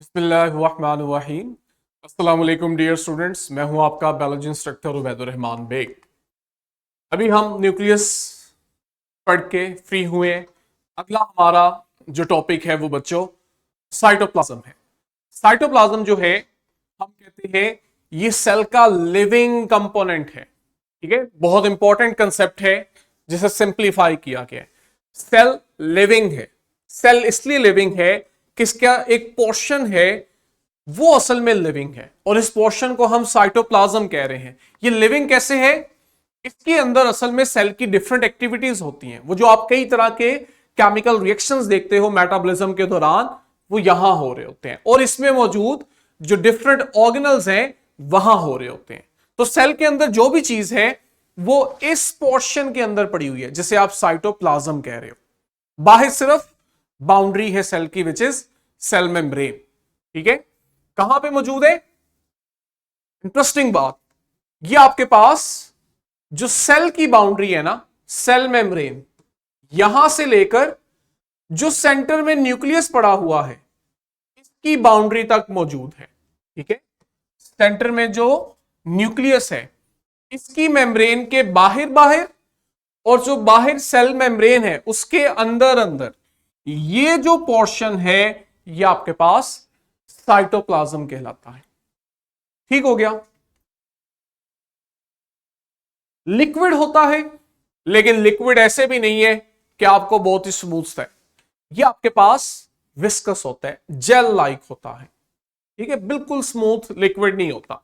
बिस्मिल्लाहिर्रहमानिर्रहीम। अस्सलाम वालेकुम डियर स्टूडेंट्स, मैं हूं आपका बायोलॉजी इंस्ट्रक्टर उबैदुर रहमान बेग। अभी हम न्यूक्लियस पढ़ के फ्री हुए। अगला हमारा जो टॉपिक है वो बच्चों साइटोप्लाज्म है। साइटोप्लाज्म जो है हम कहते हैं ये सेल का लिविंग कंपोनेंट है। ठीक है, बहुत इंपॉर्टेंट कंसेप्ट है जिसे सिंप्लीफाई किया गया है। सेल लिविंग है। सेल इसलिए लिविंग है कि इसका एक पोर्शन है वो असल में लिविंग है और इस पोर्शन को हम साइटोप्लाज्म कह रहे हैं। ये लिविंग कैसे है? इसके अंदर असल में सेल की डिफरेंट एक्टिविटीज होती हैं। वो जो आप कई तरह के केमिकल रिएक्शंस देखते हो मेटाबॉलिज्म के दौरान, वो यहां हो रहे होते हैं और इसमें मौजूद जो डिफरेंट ऑर्गेनल्स हैं वहां हो रहे होते हैं। तो सेल के अंदर जो भी चीज है वो इस पोर्शन के अंदर पड़ी हुई है जिसे आप साइटोप्लाज्म कह रहे हो। बाहर सिर्फ बाउंड्री है सेल की, विच इज सेल मेम्ब्रेन। ठीक है, कहां पे मौजूद है? इंटरेस्टिंग बात, ये आपके पास जो सेल की बाउंड्री है ना, सेल मेम्ब्रेन, यहां से लेकर जो सेंटर में न्यूक्लियस पड़ा हुआ है इसकी बाउंड्री तक मौजूद है। ठीक है, सेंटर में जो न्यूक्लियस है इसकी मेम्ब्रेन के बाहर बाहर और जो बाहर सेल मेम्ब्रेन है उसके अंदर अंदर ये जो पोर्शन है ये आपके पास साइटोप्लाज्म कहलाता है। ठीक हो गया। लिक्विड होता है, लेकिन लिक्विड ऐसे भी नहीं है कि आपको बहुत ही स्मूथ है। ये आपके पास विस्कस होता है, जेल लाइक होता है। ठीक है, बिल्कुल स्मूथ लिक्विड नहीं होता।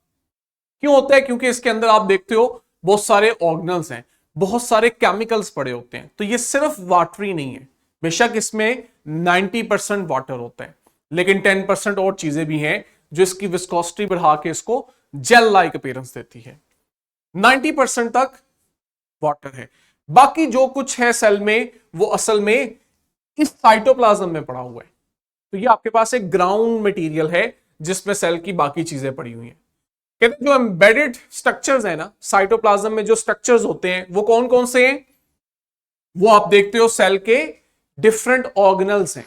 क्यों होता है? क्योंकि इसके अंदर आप देखते हो बहुत सारे ऑर्गेनल्स हैं, बहुत सारे केमिकल्स पड़े होते हैं। तो ये सिर्फ वाटरी नहीं है, बेशक इसमें 90% वाटर होता है, लेकिन 10% और चीजें भी हैं जो इसकी विस्कोसिटी बढ़ा के इसको जेल लाइक अपीयरेंस देती है। 90% तक वाटर है, बाकी जो कुछ है सेल में वो असल में इस साइटोप्लाज्म में पड़ा हुआ है। तो ये आपके पास एक ग्राउंड मटेरियल है जिसमें सेल की बाकी चीजें पड़ी हुई हैं। कहते हैं जो एम्बेडेड स्ट्रक्चर्स है ना साइटोप्लाज्म में, जो स्ट्रक्चर्स होते हैं वो कौन कौन से हैं? वो आप देखते हो सेल के डिफरेंट ऑर्गेनल्स हैं।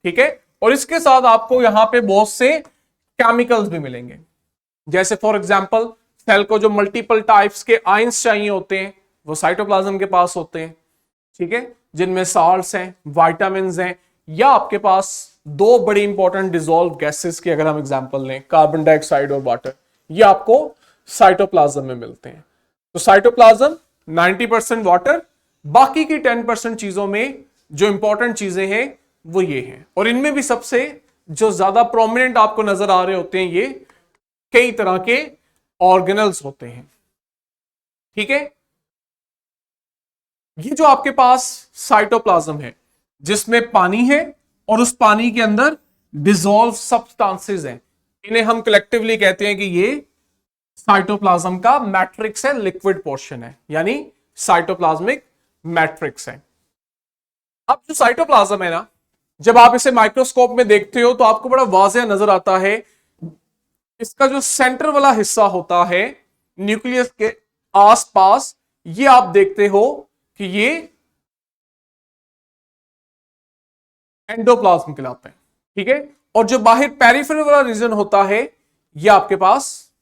ठीक है, और इसके साथ आपको यहां पे बहुत से केमिकल्स भी मिलेंगे। जैसे फॉर एग्जांपल सेल को जो मल्टीपल टाइप्स के आयंस चाहिए होते हैं वो साइटोप्लाज्म के पास होते हैं। ठीक है, जिनमें साल्ट्स हैं, विटामिन्स हैं, या आपके पास दो बड़ी इंपॉर्टेंट डिसॉल्व गैसेस की अगर हम एग्जांपल लें, कार्बन डाइऑक्साइड और वाटर, ये आपको साइटोप्लाज्म में मिलते हैं। तो साइटोप्लाज्म 90% वाटर, बाकी की 10% चीजों में जो इंपॉर्टेंट चीजें हैं वो ये हैं। और इनमें भी सबसे जो ज्यादा प्रोमिनेंट आपको नजर आ रहे होते हैं ये कई तरह के ऑर्गेनल्स होते हैं। ठीक है, ये जो आपके पास साइटोप्लाज्म है जिसमें पानी है और उस पानी के अंदर डिसॉल्व सब्सटेंसेस हैं, इन्हें हम कलेक्टिवली कहते हैं कि ये साइटोप्लाज्म का मैट्रिक्स है, लिक्विड पोर्शन है, यानी साइटोप्लाज्मिक मैट्रिक्स है। अब जो साइटोप्लाज्म है ना, जब आप इसे माइक्रोस्कोप में देखते हो तो आपको बड़ा वाज़ेह नजर आता है। इसका जो सेंटर वाला हिस्सा होता है न्यूक्लियस के आसपास, ये आप देखते हो कि ये एंडोप्लाज्म कहलाता है। ठीक है, और जो बाहर पेरिफेरल वाला रीजन होता है ये आपके पास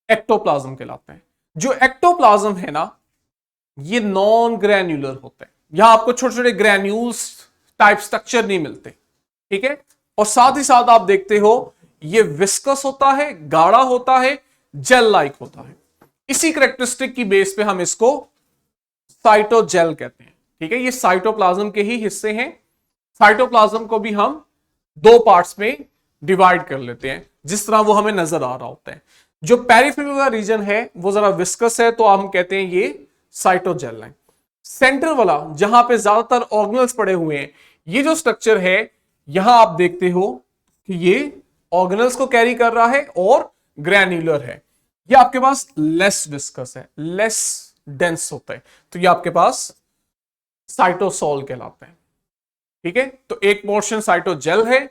एक्टोप्लाज्म कहलाता है। जो एक्टोप्लाज्म है ना ये नॉन ग्रैन्युलर होता है, यहां आपको छोटे छोटे ग्रैन्यूल्स टाइप स्ट्रक्चर नहीं मिलते। ठीक है, और साथ ही साथ आप देखते हो ये विस्कस होता है, गाढ़ा होता है, जेल लाइक होता है। इसी करेक्टरिस्टिक की बेस पे हम इसको साइटोजेल कहते हैं। ठीक है, ये साइटोप्लाज्म के ही हिस्से हैं। साइटोप्लाज्म को भी हम दो पार्ट्स में डिवाइड कर लेते हैं जिस तरह वो हमें नजर आ रहा होता है। जो पेरिफेरल वाला रीजन है वो जरा विस्कस है, तो हम कहते हैं ये साइटोजेल है। सेंटर वाला जहां पे ज्यादातर ऑर्गेनल्स पड़े हुए हैं, ये जो स्ट्रक्चर है यहां आप देखते हो कि ये ऑर्गेनल्स को कैरी कर रहा है और ग्रैन्युलर है। ये आपके पास लेस विस्कस है, लेस डेंस होता है, तो ये आपके पास साइटोसोल कहलाता है। ठीक है, तो एक पोर्शन साइटोजेल है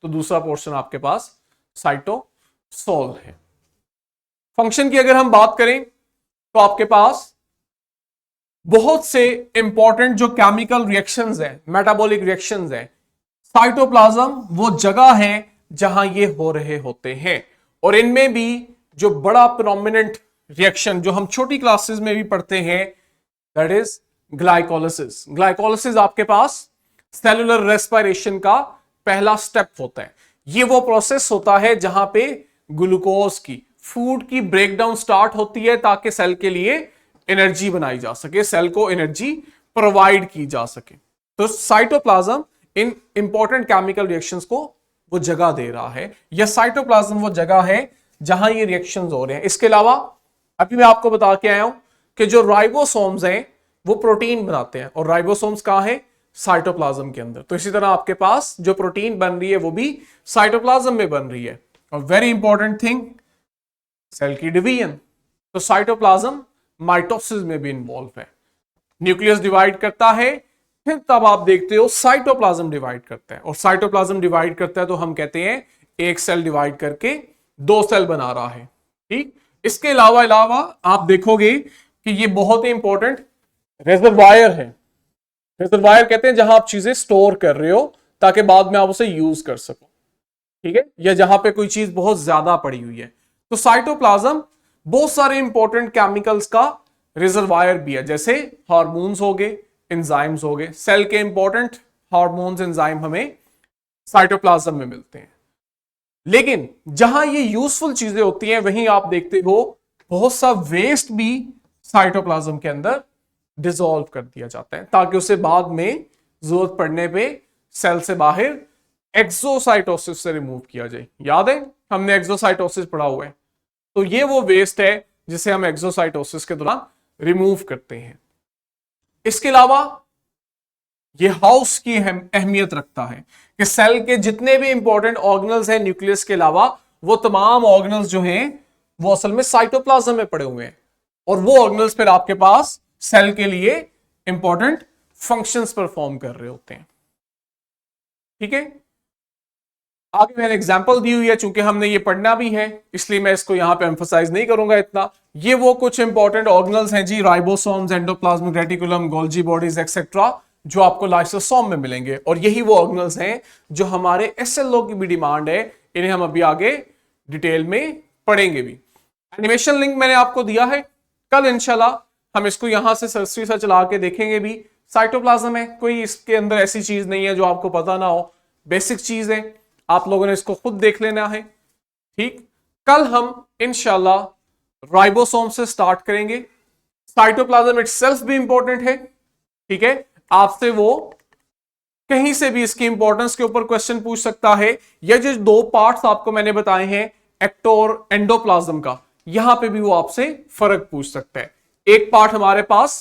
तो दूसरा पोर्शन आपके पास साइटोसोल है। फंक्शन की अगर हम बात करें तो आपके पास बहुत से इंपॉर्टेंट जो केमिकल रिएक्शंस हैं, मेटाबॉलिक रिएक्शंस हैं, साइटोप्लाज्म वो जगह है जहां ये हो रहे होते हैं, और इनमें भी जो बड़ा प्रोमिनेंट रिएक्शन जो हम छोटी क्लासेस में भी पढ़ते हैं, दैट इज ग्लाइकोलिसिस। ग्लाइकोलिसिस आपके पास सेलुलर रेस्पिरेशन का पहला स्टेप होता है। ये वो प्रोसेस होता है जहां पे ग्लूकोज की, फूड की ब्रेकडाउन स्टार्ट होती है ताकि सेल के लिए एनर्जी बनाई जा सके, सेल को एनर्जी प्रोवाइड की जा सके। तो cytoplasm in important chemical reactions को वो जगह दे रहा है, या साइटोप्लाज्म वो जगह है जहां ये रिएक्शंस हो रहे हैं। इसके अलावा अभी मैं आपको बता के आया हूं कि जो राइबोसोम्स हैं वो प्रोटीन बनाते हैं, और राइबोसोम्स कहां है? साइटोप्लाज्म के अंदर। तो इसी तरह आपके पास जो प्रोटीन बन रही है वो भी साइटोप्लाज्म में बन रही है। और वेरी इंपॉर्टेंट थिंग, सेल की डिवीजन। तो साइटोप्लाज्म माइटोसिस में भी इन्वॉल्व है। न्यूक्लियस डिवाइड करता है, फिर तब आप देखते हो साइटोप्लाज्म डिवाइड करता है, और साइटोप्लाज्म डिवाइड करता है तो हम कहते हैं एक सेल डिवाइड करके दो सेल बना रहा है। ठीक, इसके अलावा आप देखोगे कि ये बहुत ही इंपॉर्टेंट रिजर्वायर है। रिजर्वायर कहते हैं जहां आप चीजें स्टोर कर रहे हो ताकि बाद में आप उसे यूज कर सको, ठीक है, या जहां पे कोई चीज बहुत ज्यादा पड़ी हुई है। तो साइटोप्लाज्म बहुत सारे इंपॉर्टेंट केमिकल्स का रिजर्वायर भी है, जैसे हार्मोन्स हो गए, एंजाइम्स हो गए। सेल के इंपॉर्टेंट हार्मोन्स, एंजाइम हमें साइटोप्लाज्म में मिलते हैं। लेकिन जहां ये यूजफुल चीजें होती हैं वहीं आप देखते हो बहुत सा वेस्ट भी साइटोप्लाज्म के अंदर डिसॉल्व कर दिया जाता है ताकि उसे बाद में जरूरत पड़ने पे सेल से बाहर एक्सोसाइटोसिस से रिमूव किया जाए। याद है हमने एक्सोसाइटोसिस पढ़ा हुआ है, तो ये वो वेस्ट है जिसे हम एक्सोसाइटोसिस के दौरान रिमूव करते हैं। इसके अलावा ये हाउस की अहमियत रखता है कि सेल के जितने भी इंपॉर्टेंट ऑर्गेनल्स हैं न्यूक्लियस के अलावा, वो तमाम ऑर्गेनल्स जो हैं वो असल में साइटोप्लाज्म में पड़े हुए हैं, और वो ऑर्गेनल्स फिर आपके पास सेल के लिए इंपॉर्टेंट फंक्शंस परफॉर्म कर रहे होते हैं। ठीक है, आगे मैंने एग्जांपल दी हुई है, चूंकि हमने ये पढ़ना भी है इसलिए मैं इसको यहां पे एम्फसाइज नहीं करूंगा इतना। ये वो कुछ इंपॉर्टेंट ऑर्गेनल्स हैं जी, ribosomes, endoplasmic reticulum, Golgi bodies etcetera, जो आपको लाइसोसोम में मिलेंगे, और यही वो ऑर्गेनल्स हैं जो हमारे एसएलओ की भी डिमांड है। इन्हें हम अभी आगे डिटेल में पढ़ेंगे भी। एनिमेशन लिंक मैंने आपको दिया है, कल इंशाल्लाह हम इसको यहां से सरसरी सा चला के देखेंगे भी। साइटोप्लाज्म है, कोई इसके अंदर ऐसी चीज नहीं है जो आपको पता ना हो, बेसिक चीज है, आप लोगों ने इसको खुद देख लेना है। ठीक, कल हम इंशाल्लाह राइबोसोम से स्टार्ट करेंगे। साइटोप्लाज्म इटसेल्फ भी इंपॉर्टेंट है, ठीक है, आपसे वो कहीं से भी इसकी इंपॉर्टेंस के ऊपर क्वेश्चन पूछ सकता है। ये जो दो पार्ट्स आपको मैंने बताए हैं एक्टो और एंडोप्लाज्म का, यहां पे भी वो आपसे फर्क पूछ सकता है। एक पार्ट हमारे पास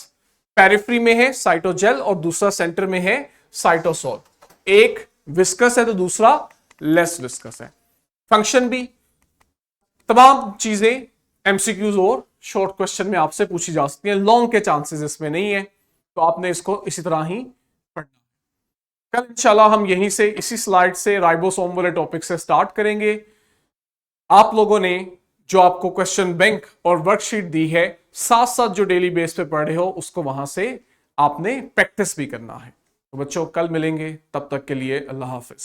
पेरिफ्री में है साइटोजेल, और दूसरा सेंटर में है साइटोसोल। एक विस्कस है तो दूसरा लेस विस्कस है। फंक्शन भी, तमाम चीजें एमसीक्यूज और शॉर्ट क्वेश्चन में आपसे पूछी जा सकती हैं। लॉन्ग के चांसेस इसमें नहीं है, तो आपने इसको इसी तरह ही पढ़ना। कल इंशाल्लाह हम यहीं से इसी स्लाइड से राइबोसोम वाले टॉपिक से स्टार्ट करेंगे। आप लोगों ने जो आपको क्वेश्चन बैंक और वर्कशीट दी है, साथ साथ जो डेली बेस पे पढ़ रहे हो उसको वहां से आपने प्रैक्टिस भी करना है। तो बच्चों कल मिलेंगे, तब तक के लिए अल्लाह हाफिज।